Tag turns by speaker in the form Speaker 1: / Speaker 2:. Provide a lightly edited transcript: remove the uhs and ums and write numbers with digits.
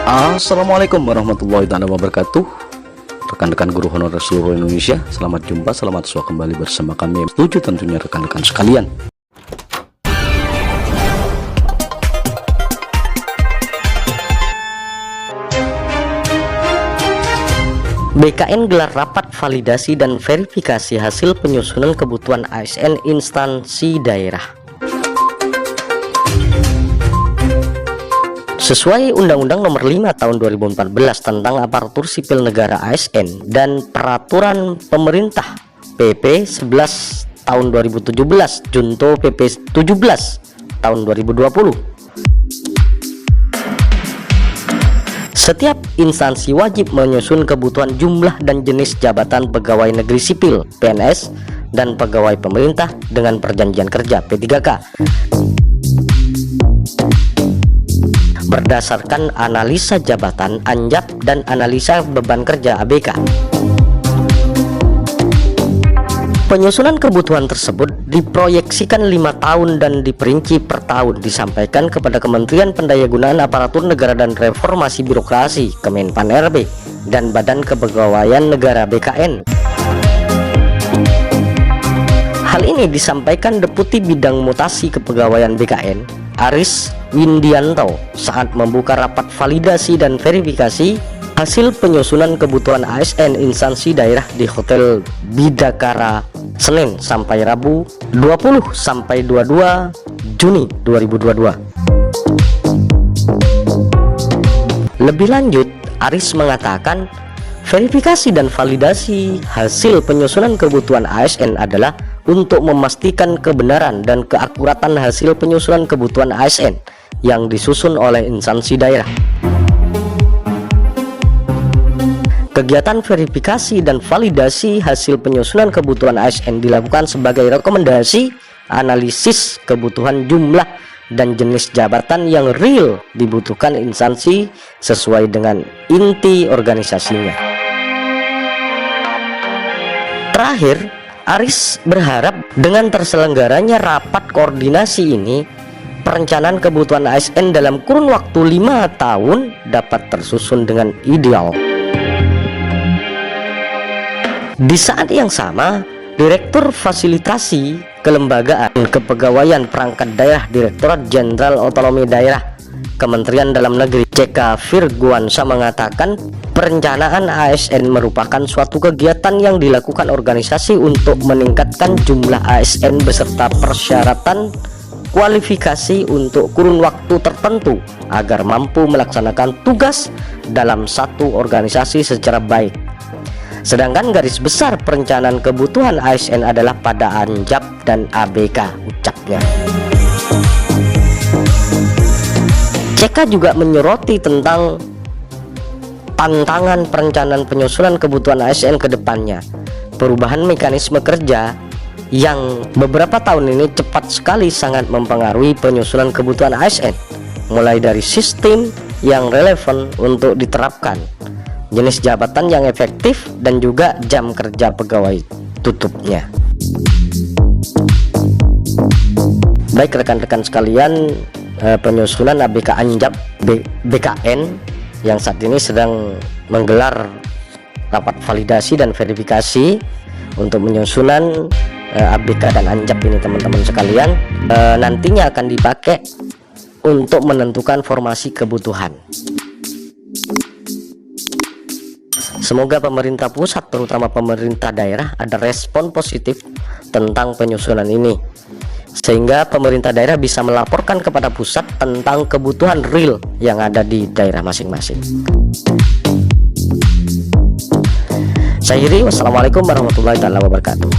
Speaker 1: Assalamualaikum warahmatullahi wabarakatuh. Rekan-rekan guru honorer seluruh Indonesia, selamat jumpa, selamat sua kembali bersama kami. Setuju tentunya rekan-rekan sekalian. BKN gelar rapat validasi dan verifikasi hasil penyusunan kebutuhan ASN instansi daerah. Sesuai Undang-Undang Nomor 5 Tahun 2014 tentang Aparatur Sipil Negara ASN dan Peraturan Pemerintah PP 11 Tahun 2017 Junto PP 17 Tahun 2020. Setiap instansi wajib menyusun kebutuhan jumlah dan jenis jabatan pegawai negeri sipil (PNS) dan pegawai pemerintah dengan perjanjian kerja (P3K) berdasarkan analisa jabatan (ANJAP) dan analisa beban kerja (ABK). Penyusunan kebutuhan tersebut diproyeksikan 5 tahun dan diperinci per tahun, disampaikan kepada Kementerian Pendayagunaan Aparatur Negara dan Reformasi Birokrasi Kemenpan RB dan Badan Kepegawaian Negara BKN. Hal ini disampaikan Deputi Bidang Mutasi Kepegawaian BKN Aris Windianto saat membuka rapat validasi dan verifikasi hasil penyusunan kebutuhan ASN instansi daerah di Hotel Bidakara Senin sampai Rabu 20 sampai 22 Juni 2022. Lebih lanjut, Aris mengatakan verifikasi dan validasi hasil penyusunan kebutuhan ASN adalah untuk memastikan kebenaran dan keakuratan hasil penyusunan kebutuhan ASN yang disusun oleh instansi daerah. Kegiatan verifikasi dan validasi hasil penyusunan kebutuhan ASN dilakukan sebagai rekomendasi analisis kebutuhan jumlah dan jenis jabatan yang real dibutuhkan instansi sesuai dengan inti organisasinya. Terakhir, Aris berharap dengan terselenggaranya rapat koordinasi ini, perencanaan kebutuhan ASN dalam kurun waktu 5 tahun dapat tersusun dengan ideal. Di saat yang sama, Direktur Fasilitasi Kelembagaan Kepegawaian Perangkat Daerah Direktorat Jenderal Otonomi Daerah Kementerian Dalam Negeri CK Virguansa mengatakan perencanaan ASN merupakan suatu kegiatan yang dilakukan organisasi untuk meningkatkan jumlah ASN beserta persyaratan kualifikasi untuk kurun waktu tertentu agar mampu melaksanakan tugas dalam satu organisasi secara baik. Sedangkan garis besar perencanaan kebutuhan ASN adalah pada ANJAP dan ABK, ucapnya. CK juga menyoroti tentang tantangan perencanaan penyusunan kebutuhan ASN ke depannya. Perubahan mekanisme kerja yang beberapa tahun ini cepat sekali sangat mempengaruhi penyusunan kebutuhan ASN, mulai dari sistem yang relevan untuk diterapkan, jenis jabatan yang efektif, dan juga jam kerja pegawai tutupnya. Baik rekan-rekan sekalian, penyusunan ABK ANJAP BKN yang saat ini sedang menggelar rapat validasi dan verifikasi untuk penyusunan ABK dan ANJAP ini, teman-teman sekalian, nantinya akan dipakai untuk menentukan formasi kebutuhan. Semoga pemerintah pusat, terutama pemerintah daerah, ada respon positif tentang penyusunan ini, sehingga pemerintah daerah bisa melaporkan kepada pusat tentang kebutuhan real yang ada di daerah masing-masing. Saya Hiri, wassalamualaikum warahmatullahi wabarakatuh.